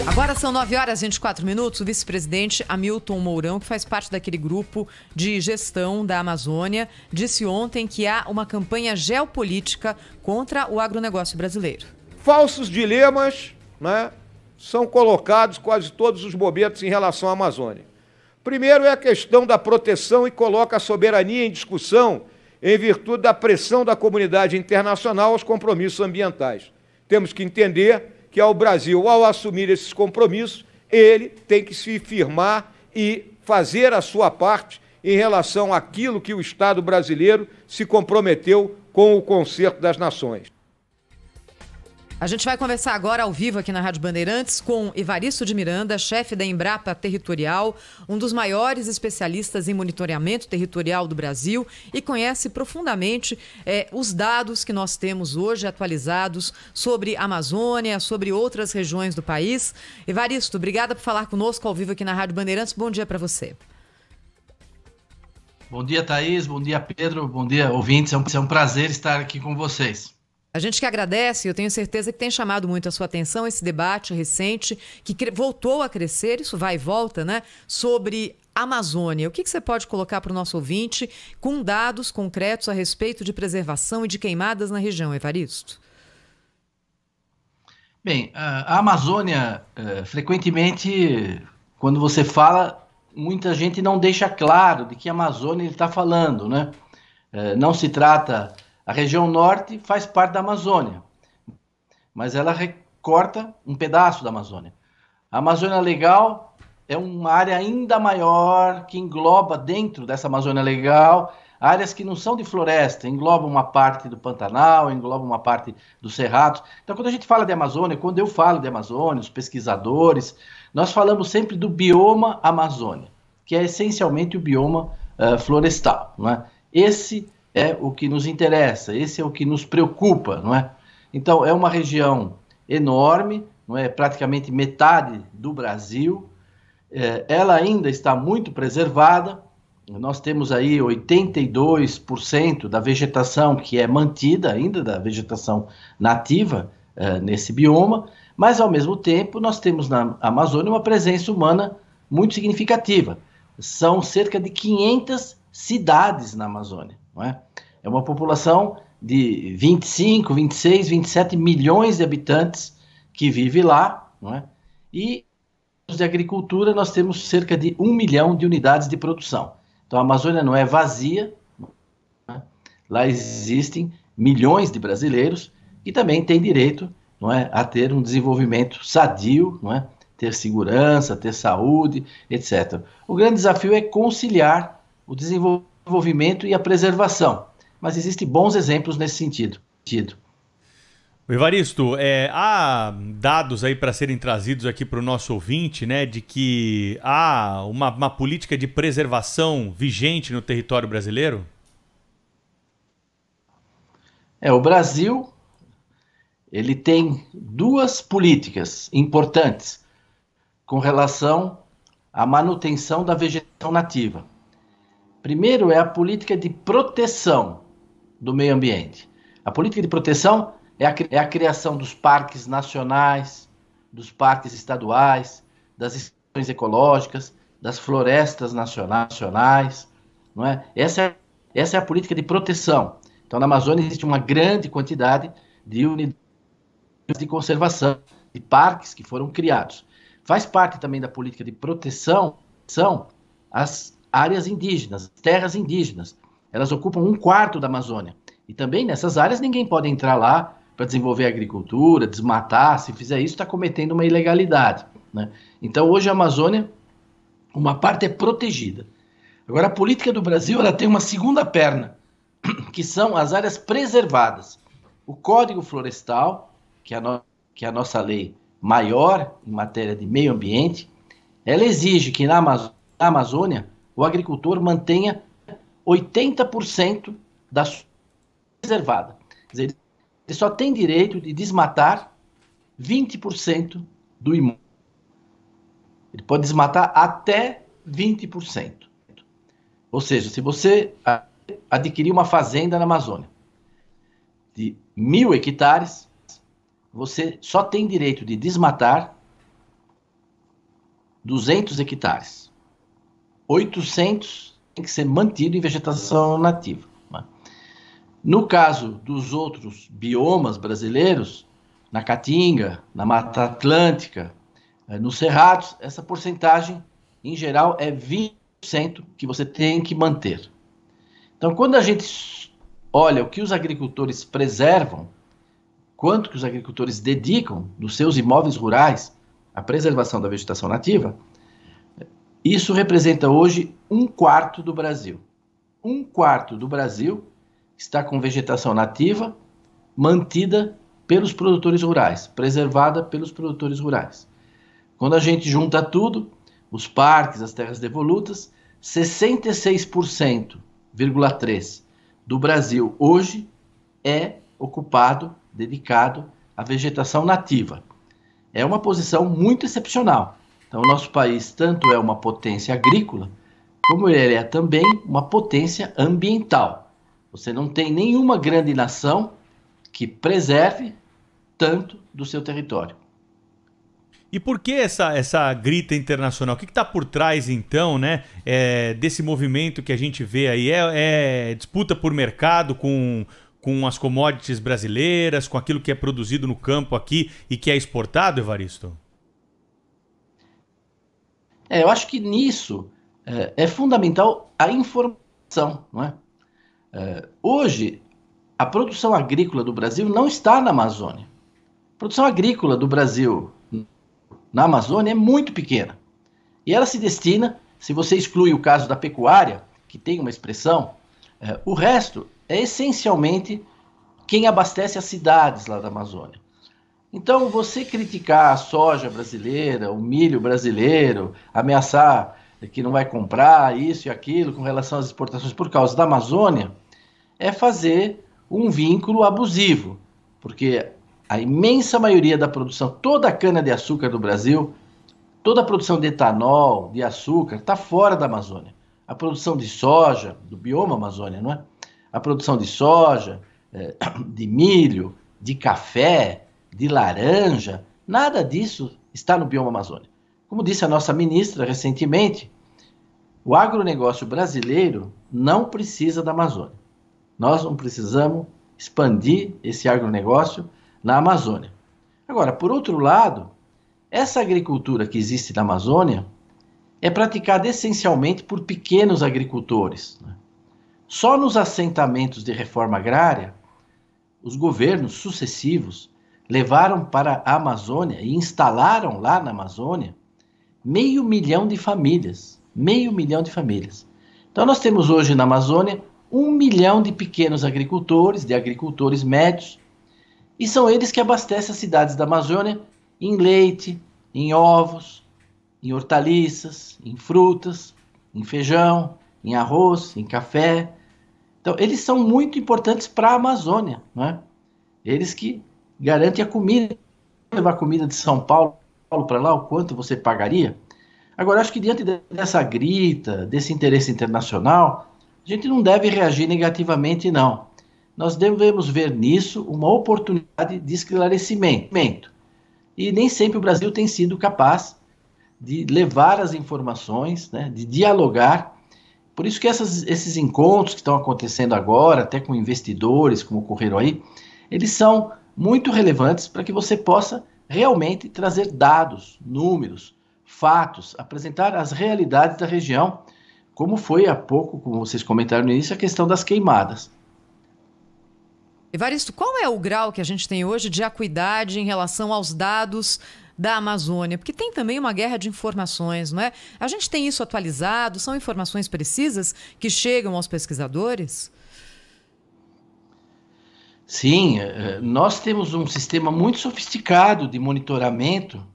Agora são 9h24. O vice-presidente Hamilton Mourão, que faz parte daquele grupo de gestão da Amazônia, disse ontem que há uma campanha geopolítica contra o agronegócio brasileiro. Falsos dilemas, né, são colocados quase todos os momentos em relação à Amazônia. Primeiro é a questão da proteção e coloca a soberania em discussão em virtude da pressão da comunidade internacional aos compromissos ambientais. Temos que entender que o Brasil, ao assumir esses compromissos, ele tem que se firmar e fazer a sua parte em relação àquilo que o Estado brasileiro se comprometeu com o Concerto das Nações. A gente vai conversar agora ao vivo aqui na Rádio Bandeirantes com Evaristo de Miranda, chefe da Embrapa Territorial, um dos maiores especialistas em monitoramento territorial do Brasil e conhece profundamente os dados que nós temos hoje atualizados sobre a Amazônia, sobre outras regiões do país. Evaristo, obrigada por falar conosco ao vivo aqui na Rádio Bandeirantes. Bom dia para você. Bom dia, Thaís. Bom dia, Pedro. Bom dia, ouvintes. É um prazer estar aqui com vocês. A gente que agradece, eu tenho certeza que tem chamado muito a sua atenção esse debate recente, que voltou a crescer, isso vai e volta, né? Sobre a Amazônia. O que você pode colocar para o nosso ouvinte com dados concretos a respeito de preservação e de queimadas na região, Evaristo? Bem, a Amazônia, frequentemente, quando você fala, muita gente não deixa claro de que Amazônia ele está falando, né? Não se trata... A região norte faz parte da Amazônia, mas ela recorta um pedaço da Amazônia. A Amazônia Legal é uma área ainda maior que engloba dentro dessa Amazônia Legal áreas que não são de floresta, engloba uma parte do Pantanal, engloba uma parte do Cerrado. Então, quando a gente fala de Amazônia, quando eu falo de Amazônia, os pesquisadores, nós falamos sempre do bioma Amazônia, que é essencialmente o bioma florestal, não é? Esse é o que nos interessa, esse é o que nos preocupa, não é? Então, é uma região enorme, não é? Praticamente metade do Brasil, ela ainda está muito preservada, nós temos aí 82% da vegetação que é mantida ainda, da vegetação nativa nesse bioma, mas ao mesmo tempo nós temos na Amazônia uma presença humana muito significativa. São cerca de 500 cidades na Amazônia, não é? É uma população de 25, 26, 27 milhões de habitantes que vive lá, não é? E de agricultura nós temos cerca de 1 milhão de unidades de produção. Então a Amazônia não é vazia, não é? Lá existem milhões de brasileiros que também têm direito, não é, a ter um desenvolvimento sadio, não é? Ter segurança, ter saúde, etc. O grande desafio é conciliar o desenvolvimento e a preservação. Mas existem bons exemplos nesse sentido. Evaristo, há dados aí para serem trazidos aqui para o nosso ouvinte, né, de que há uma política de preservação vigente no território brasileiro? O Brasil, ele tem duas políticas importantes com relação à manutenção da vegetação nativa. Primeiro é a política de proteção do meio ambiente. A política de proteção é a criação dos parques nacionais, dos parques estaduais, das estações ecológicas, das florestas nacionais, não é? Essa é a política de proteção. Então, na Amazônia existe uma grande quantidade de unidades de conservação, de parques que foram criados. Faz parte também da política de proteção são as áreas indígenas, terras indígenas. Elas ocupam 1/4 da Amazônia. E também nessas áreas ninguém pode entrar lá para desenvolver agricultura, desmatar. Se fizer isso, está cometendo uma ilegalidade, né? Então hoje a Amazônia, uma parte é protegida. Agora a política do Brasil ela tem uma segunda perna, que são as áreas preservadas. O Código Florestal, que é a nossa lei maior em matéria de meio ambiente, ela exige que na Amazônia o agricultor mantenha 80% da sua preservada. Quer dizer, ele só tem direito de desmatar 20% do imóvel. Ele pode desmatar até 20%. Ou seja, se você adquirir uma fazenda na Amazônia de 1.000 hectares, você só tem direito de desmatar 200 hectares. 800 tem que ser mantido em vegetação nativa. No caso dos outros biomas brasileiros, na Caatinga, na Mata Atlântica, nos Cerrados, essa porcentagem, em geral, é 20% que você tem que manter. Então, quando a gente olha o que os agricultores preservam, quanto que os agricultores dedicam dos seus imóveis rurais à preservação da vegetação nativa, isso representa hoje 1/4 do Brasil. 1/4 do Brasil está com vegetação nativa mantida pelos produtores rurais, preservada pelos produtores rurais. Quando a gente junta tudo, os parques, as terras devolutas, 66,3% do Brasil hoje é ocupado, dedicado à vegetação nativa. É uma posição muito excepcional. Então, o nosso país tanto é uma potência agrícola, como ele é também uma potência ambiental. Você não tem nenhuma grande nação que preserve tanto do seu território. E por que essa grita internacional? O que está por trás, então, né, desse movimento que a gente vê aí? É disputa por mercado com as commodities brasileiras, com aquilo que é produzido no campo aqui e que é exportado, Evaristo? Eu acho que nisso é fundamental a informação, não é? Hoje, a produção agrícola do Brasil não está na Amazônia. A produção agrícola do Brasil na Amazônia é muito pequena. E ela se destina, se você exclui o caso da pecuária, que tem uma expressão, o resto é essencialmente quem abastece as cidades lá da Amazônia. Então, você criticar a soja brasileira, o milho brasileiro, ameaçar que não vai comprar isso e aquilo com relação às exportações por causa da Amazônia, é fazer um vínculo abusivo, porque a imensa maioria da produção, toda a cana-de-açúcar do Brasil, toda a produção de etanol, de açúcar, está fora da Amazônia. A produção de soja, do bioma Amazônia, não é? A produção de soja, de milho, de café, de laranja, nada disso está no bioma Amazônia. Como disse a nossa ministra recentemente, o agronegócio brasileiro não precisa da Amazônia. Nós não precisamos expandir esse agronegócio na Amazônia. Agora, por outro lado, essa agricultura que existe na Amazônia é praticada essencialmente por pequenos agricultores, né? Só nos assentamentos de reforma agrária, os governos sucessivos levaram para a Amazônia e instalaram lá na Amazônia 500 mil de famílias. 500 mil de famílias. Então nós temos hoje na Amazônia 1 milhão de pequenos agricultores, de agricultores médios, e são eles que abastecem as cidades da Amazônia em leite, em ovos, em hortaliças, em frutas, em feijão, em arroz, em café. Então, eles são muito importantes para a Amazônia, não é? Eles que garantem a comida. Levar comida de São Paulo para lá, o quanto você pagaria? Agora, acho que diante dessa grita, desse interesse internacional, a gente não deve reagir negativamente, não. Nós devemos ver nisso uma oportunidade de esclarecimento. E nem sempre o Brasil tem sido capaz de levar as informações, né, de dialogar. Por isso que esses encontros que estão acontecendo agora, até com investidores, como ocorreram aí, eles são muito relevantes para que você possa realmente trazer dados, números, fatos, apresentar as realidades da região, como foi há pouco, como vocês comentaram no início, a questão das queimadas. Evaristo, qual é o grau que a gente tem hoje de acuidade em relação aos dados da Amazônia? Porque tem também uma guerra de informações, não é? A gente tem isso atualizado? São informações precisas que chegam aos pesquisadores? Sim, nós temos um sistema muito sofisticado de monitoramento.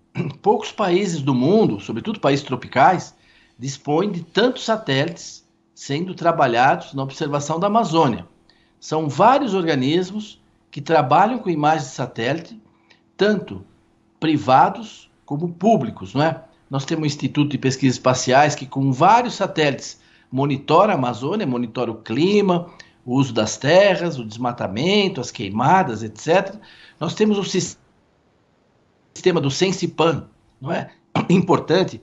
Poucos países do mundo, sobretudo países tropicais, dispõem de tantos satélites sendo trabalhados na observação da Amazônia. São vários organismos que trabalham com imagens de satélite, tanto privados como públicos, não é? Nós temos o Instituto de Pesquisas Espaciais que com vários satélites monitora a Amazônia, monitora o clima, o uso das terras, o desmatamento, as queimadas, etc. Nós temos o sistema do Sensipan, não é? Importante,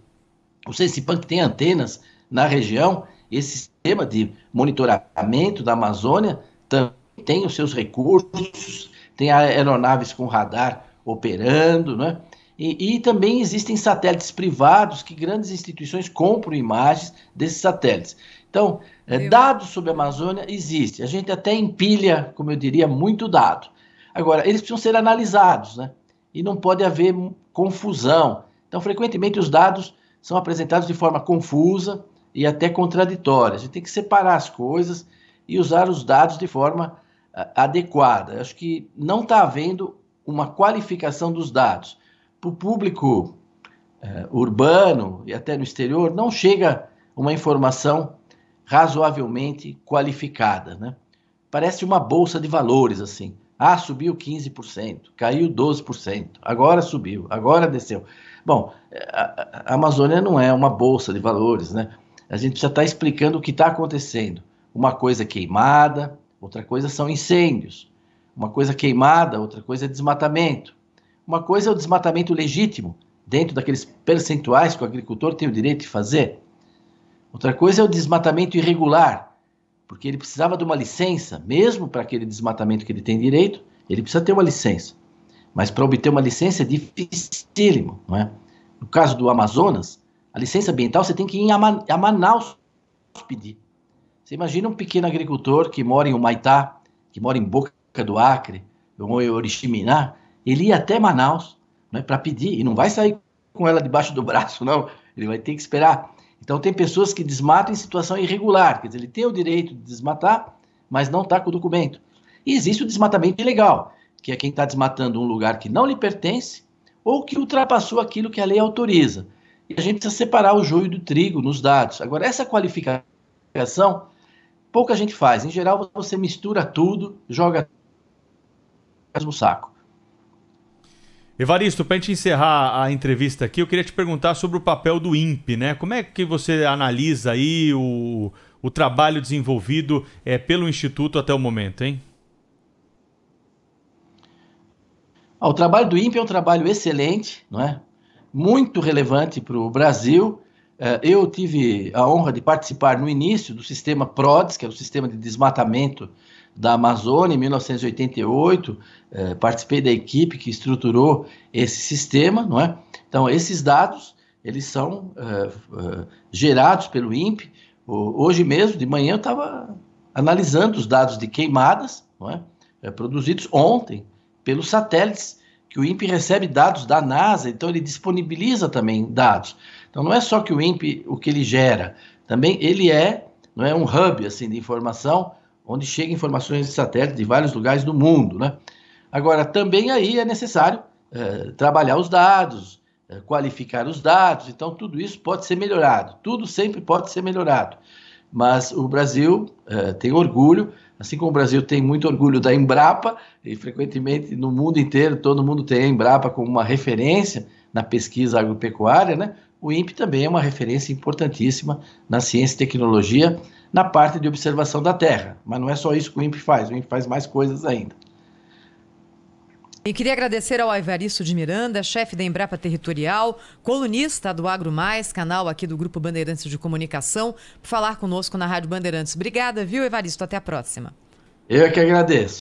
o Sensipan, que tem antenas na região, esse sistema de monitoramento da Amazônia também tem os seus recursos, tem aeronaves com radar operando, né? E também existem satélites privados que grandes instituições compram imagens desses satélites. Então, dados sobre a Amazônia existem. A gente até empilha, como eu diria, muito dado. Agora, eles precisam ser analisados, né? E não pode haver confusão. Então, frequentemente, os dados são apresentados de forma confusa e até contraditória. A gente tem que separar as coisas e usar os dados de forma adequada. Eu acho que não está havendo uma qualificação dos dados. Para o público urbano e até no exterior, não chega uma informação razoavelmente qualificada, né? Parece uma bolsa de valores, assim. Ah, subiu 15%, caiu 12%, agora subiu, agora desceu. Bom, a Amazônia não é uma bolsa de valores, né? A gente precisa estar explicando o que está acontecendo. Uma coisa é queimada, outra coisa são incêndios. Uma coisa queimada, outra coisa é desmatamento. Uma coisa é o desmatamento legítimo, dentro daqueles percentuais que o agricultor tem o direito de fazer. Outra coisa é o desmatamento irregular, porque ele precisava de uma licença, mesmo para aquele desmatamento que ele tem direito, ele precisa ter uma licença. Mas para obter uma licença é dificílimo, não é? No caso do Amazonas, a licença ambiental você tem que ir a Manaus pedir. Você imagina um pequeno agricultor que mora em Humaitá, que mora em Boca do Acre, ou em Oriximiná, ele ia até Manaus, né, para pedir, e não vai sair com ela debaixo do braço, não. Ele vai ter que esperar. Então tem pessoas que desmatam em situação irregular, quer dizer, ele tem o direito de desmatar, mas não está com o documento. E existe o desmatamento ilegal, que é quem está desmatando um lugar que não lhe pertence ou que ultrapassou aquilo que a lei autoriza. E a gente precisa separar o joio do trigo nos dados. Agora, essa qualificação, pouca gente faz. Em geral, você mistura tudo, joga no saco. Evaristo, para a gente encerrar a entrevista aqui, eu queria te perguntar sobre o papel do INPE, né? Como é que você analisa aí o trabalho desenvolvido pelo Instituto até o momento, hein? O trabalho do INPE é um trabalho excelente, não é? Muito relevante para o Brasil. Eu tive a honra de participar no início do sistema PRODES, que é o sistema de desmatamento da Amazônia, em 1988, participei da equipe que estruturou esse sistema, não é? Então, esses dados, eles são gerados pelo INPE. Hoje mesmo, de manhã, eu estava analisando os dados de queimadas, não é? Produzidos ontem pelos satélites, que o INPE recebe dados da NASA, então ele disponibiliza também dados. Então, não é só que o INPE, o que ele gera, também ele não é um hub assim, de informação, onde chegam informações de satélite de vários lugares do mundo, né? Agora, também aí é necessário trabalhar os dados, qualificar os dados, então tudo isso pode ser melhorado, tudo sempre pode ser melhorado. Mas o Brasil tem orgulho, assim como o Brasil tem muito orgulho da Embrapa, e frequentemente no mundo inteiro todo mundo tem a Embrapa como uma referência na pesquisa agropecuária, né? O INPE também é uma referência importantíssima na ciência e tecnologia, na parte de observação da Terra. Mas não é só isso que o INPE faz mais coisas ainda. E queria agradecer ao Evaristo de Miranda, chefe da Embrapa Territorial, colunista do Agro Mais, canal aqui do Grupo Bandeirantes de Comunicação, por falar conosco na Rádio Bandeirantes. Obrigada, viu, Evaristo? Até a próxima. Eu é que agradeço.